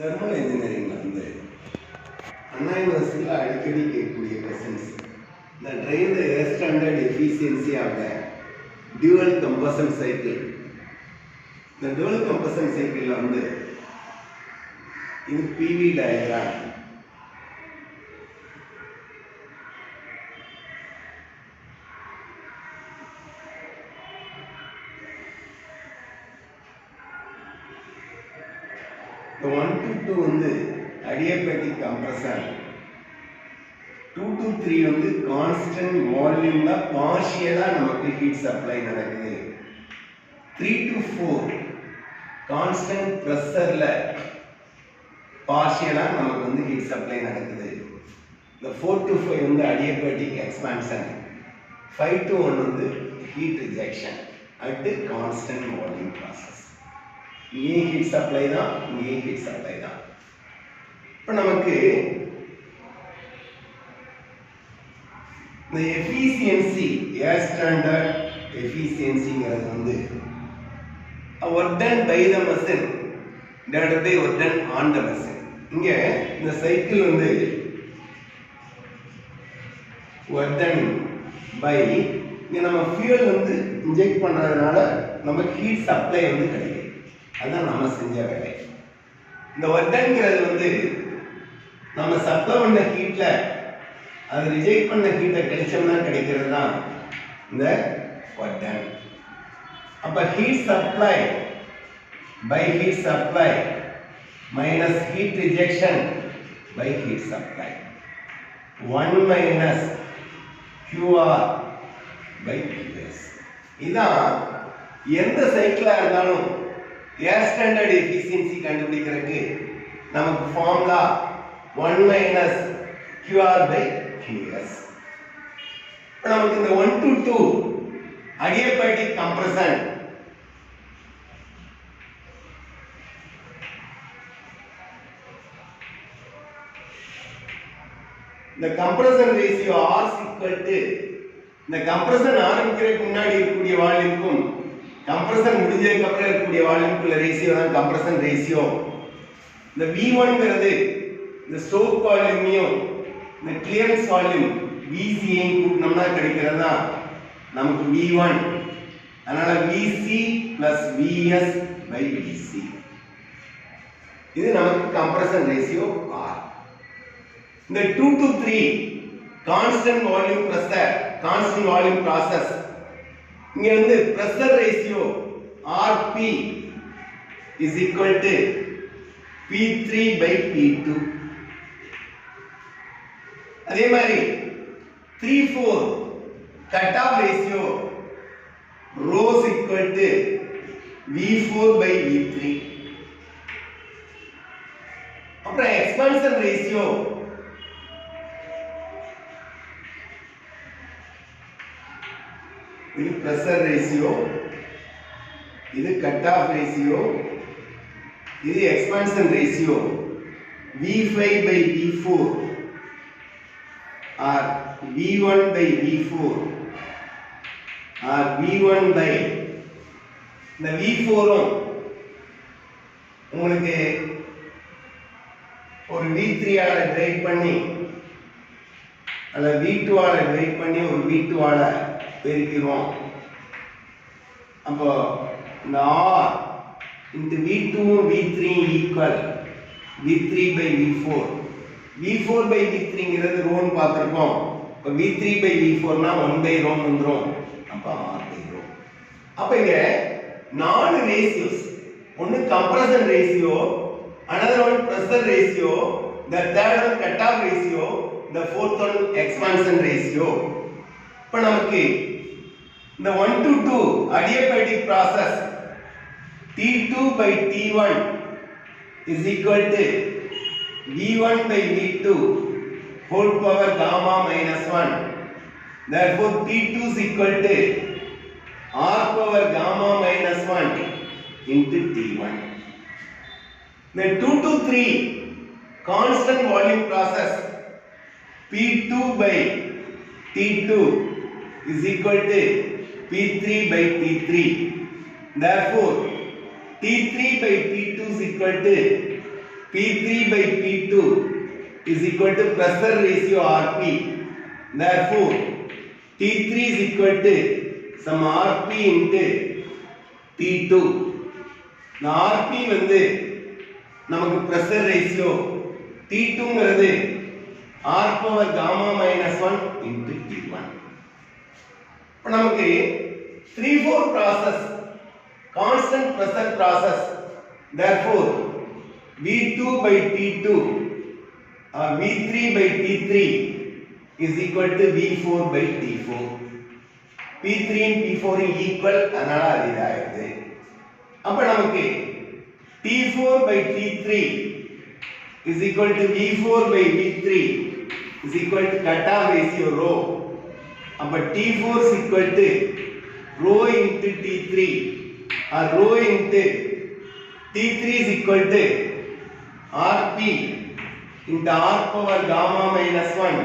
Thermal இன்ஜினியரிங்ல வந்து அண்ணா யூனிவர்சிட்டியில் அடிக்கடி கேட்கக்கூடிய questions the drain the air standard efficiency of the dual combustion cycle. The dual combustion cycle வந்து இது PV diagram. The 1 to 2 வந்து adiabatic compression, 2 to 3 வந்து constant volume ல partial நமக்கு heat supply நடக்குது. 3 to 4 constant pressure ல partial நமக்கு வந்து heat supply நடக்குது. The 4 to 5 வந்து adiabatic expansion, 5 to 1 வந்து heat rejection at constant volume process. இங்கே ஹீட் சப்ளை தான், இங்கே ஹீட் சப்ளை தான். இப்போ நமக்கு இந்த எஃபிஷியன்சி, ஏர் ஸ்டாண்டர்ட் எஃபிஷியன்சிங்கிறது வந்து work done by the machine divided by work done on the machine. இங்கே இந்த சைக்கிள் வந்து ஒர்க் டன் பை இங்கே நம்ம ஃபியூல் வந்து இன்ஜெக்ட் பண்ணுறதுனால நமக்கு ஹீட் சப்ளை வந்து கிடைக்கும். அதான் நம்ம செஞ்ச வேலை. இந்த ஒர்டன்ங்கிறது வந்து நம்ம சப்ளை பண்ண ஹீட்ல அது ரிஜெக்ட் பண்ண ஹீட்டை கழிச்சோம்னா கிடைக்கிறது தான் இந்த ஒர்டன். அப்ப heat supply by heat supply minus heat rejection by heat supply 1 minus QR by QS. இதான் எந்த சைக்கிளா இருந்தாலும் ஏர் ஸ்டாண்டர்ட் எஃபிஷியன்சி கண்டுபிடிக்கிறதுக்கு நமக்கு formula 1 minus QR by QS. இப்போ நமக்கு இந்த 1 to 2 adiabatic compression இந்த compression ratio R equal to இந்த கம்ப்ரஷன் ஆரம்பிக்கிறதுக்கு முன்னாடி இருக்கக்கூடிய வால்யூமுக்கும் கம்ப்ரஷன் முடிஞ்சதுக்கு அப்புறம் இருக்கக்கூடிய வால்யூமுக்குள்ள ரேஷியோ தான் கம்ப்ரஷன் ரேஷியோ. இந்த V1ங்கிறது இந்த ஸ்டோக் வால்யூமையும் இந்த கிளியரன்ஸ் வால்யூம் VC-யும் கூட்டினோம்னா கிடைக்கிறது தான் நமக்கு V1. அதனால VC plus VS by VC. இது நமக்கு கம்ப்ரஷன் ரேஷியோ R. இந்த 2 to 3 constant volume pressure, constant volume process. இங்க வந்து pressure ratio RP is equal to P3 by P2. அதே மாதிரி 3-4 cut off ratio rho is equal to V4 by V3. அப்புறம் expansion ratio இது pressure ratio, இது cut off ratio, இது expansion ratio V5 by V4 or V1 by V4 or V1 by இந்த V4ம் உங்களுக்கு ஒரு V3 ஆல டிவைட் பண்ணி அல்ல V2 ஆல டிவைட் பண்ணி ஒரு V2 ஆல பெருக்கிறோம். அப்போ இந்த R into V2 V3 equal V3 by V4. V4 by V3ங்கிறது ரோன்னு பார்த்துருக்கோம். இப்போ V3 by V4 னா 1 by rho வந்துரும். அப்போ R by rho. அப்போ இங்க 4 ரேஷியோஸ், ஒன்னு compression ratio, another one pressure ratio, the third one cut off ratio, the fourth one expansion ratio. இப்போ நமக்கு இந்த 1 to 2 adiabatic process T2 by T1 is equal to V1 by V2 whole power gamma minus 1. Therefore T2 is equal to R power gamma minus 1 into T1. The 2 to 3 constant volume process P2 by T2 is equal to P3 by T3. Therefore, T3 by T2 is equal to P3 by P2 is equal to pressure ratio Rp. Therefore, T3 is equal to some Rp into T2. The Rp வந்து நமக்கு pressure ratio, T2 ங்கிறது R power gamma minus 1 into T1. இப்போ நமக்கு 3-4 process, constant pressure process. Therefore, V2 by T2 or V3 by T3 is equal to V4 by T4. P3 and P4 equal, அதனால அது இதாயிருது. அப்ப நமக்கு T4 by T3 is equal to V4 by V3 is equal to cutoff ratio rho. அப்ப T4 is equal to rho into T3 or rho into T3 is equal to Rp into R power gamma minus 1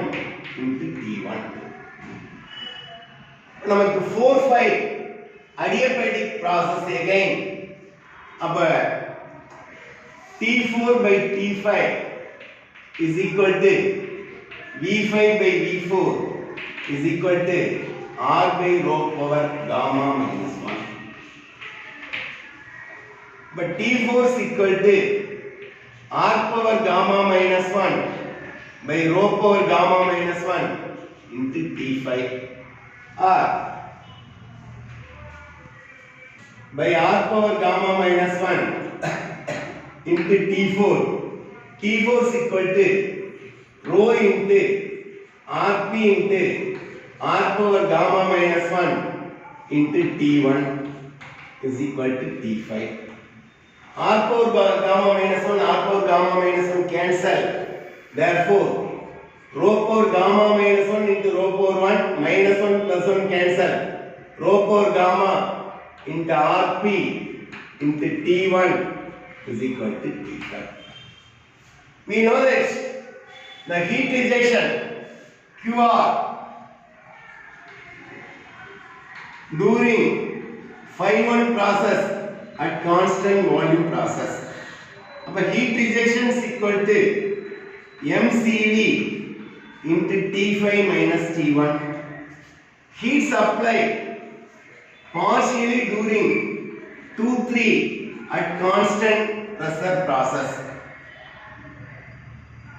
into T1. நமக்கு 4-5 adiabatic process again. அப்ப T4 by T5 is equal to V5 by V4 is equal to R by rho power gamma minus 1. But T4 is equal to R power gamma minus 1 by rho power gamma minus 1 into T5 or by R power gamma minus 1 into T4. T4 is equal to rho into Rp into R power gamma minus 1 into T1 is equal to T5. R power gamma minus 1, R power gamma minus 1 cancel. Therefore, rho power gamma minus 1 into rho power 1 minus 1 plus 1 cancel. Rho power gamma into Rp into T1 is equal to T5. We know that the heat rejection QR during phi1 process at constant volume process. But heat rejection is equal to mCV into T5 minus T1. Heat supply partially during 2-3 at constant pressure process,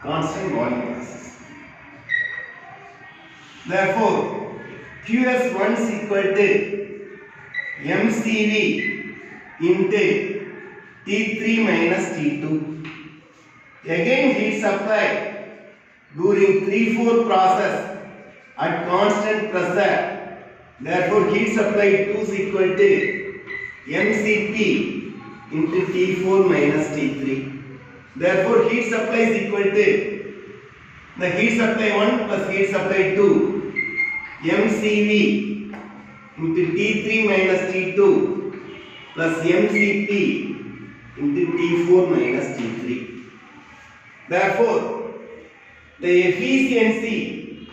constant volume process. Therefore, QS1 is equal to mCV into T3 minus T2. Again, heat supply during 3-4 process at constant pressure. Therefore, heat supply 2 is equal to mCp into T4 minus T3. Therefore, heat supply is equal to the heat supply 1 plus heat supply 2 mCv into T3 minus T2 plus mCp into T4 minus T3. Therefore, the efficiency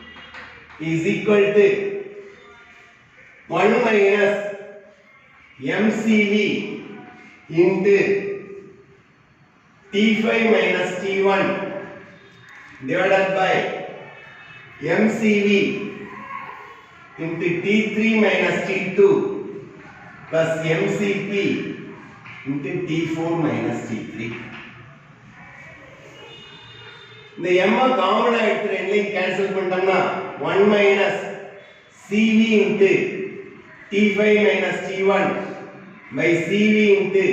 is equal to 1 minus mCv into T5 minus T1 divided by mCv into T3 minus T2 plus mCp into T4 minus T3. இந்த m காமனா எடுத்து ரெண்டையும் cancel பண்ணிட்டோம்னா 1 minus Cv into T5 minus T1 by Cv into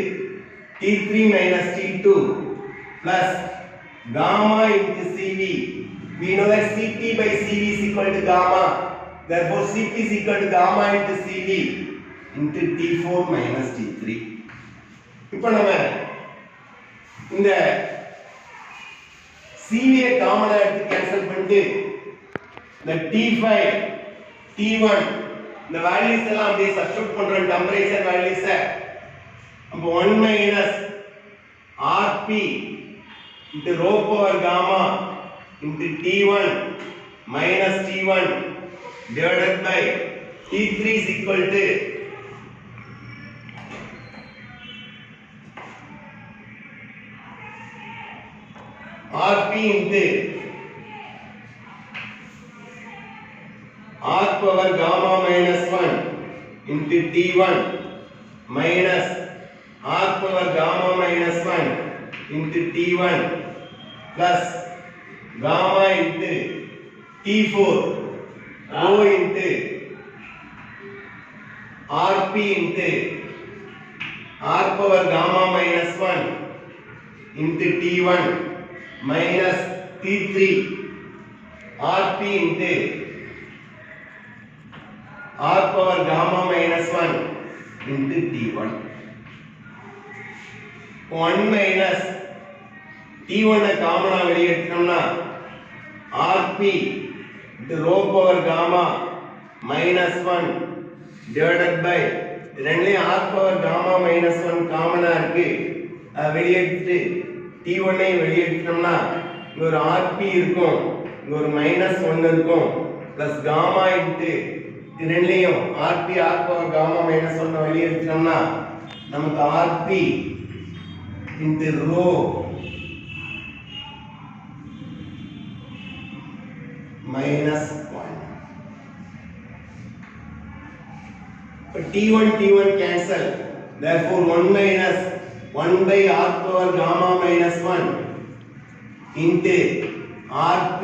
T3 minus T2 plus gamma into Cv. We know that Cp by Cv is equal to gamma. Therefore, Cp is equal to gamma into Cv into T4 minus T3. இப்போ நம்ம இந்த Cv காமனா எடுத்து cancel பண்ணிட்டு இந்த T5 T1 இந்த values எல்லாம் அப்படியே சப்ஸ்டிட்யூட் பண்றோம் டெம்பரேச்சர் வேல்யூஸ். அப்ப 1 minus Rp into rho power gamma into T1 minus T1 divided by T3 is equal to rp into r power gamma minus 1 into t1 minus r power gamma minus 1 into t1 plus gamma into t4 rho into rp into r power gamma minus 1 into t1 minus t3 rp into r power gamma minus 1 into t1 1 minus t1 காமனா வெளிய எடுத்தோம்னா rp into rho power gamma minus 1 divided by ரெண்டுலயும் r power gamma minus 1 காமனா இருக்கு வெளிய எடுத்துட்டு t1 ஐ வெளிய எடுத்தோம்னா இங்க ஒரு rp இருக்கும் இங்க ஒரு -1 இருக்கும் plus gamma into ரெண்டுலயும் rp r power gamma minus 1 வெளிய எடுத்தோம்னா நமக்கு rp into rho minus 1. But t1 cancel. Therefore 1 minus 1 by r power gamma minus 1 into rp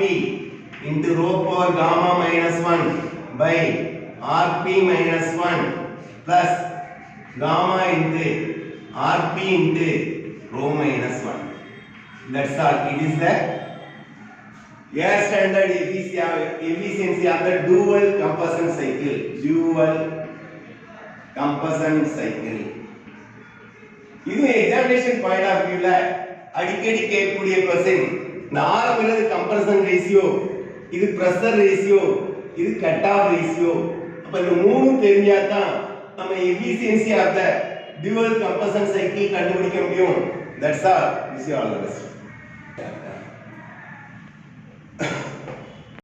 into rho power gamma minus 1 by rp minus 1 plus gamma into rp into rho minus 1. That's all. It is the air standard efficiency of the dual combustion cycle. Dual combustion cycle. இது examination point of வியூல அடிக்கடி கேட்கக்கூடிய question. இந்த ஆர்ங்கிறது compression ratio, இது pressure ratio, இது cut off ratio. அப்ப இந்த மூணு தெரிஞ்சா தான் நம்ம efficiency of the dual combustion cycle கண்டுபிடிக்க முடியும். That's all. Wish you all the best.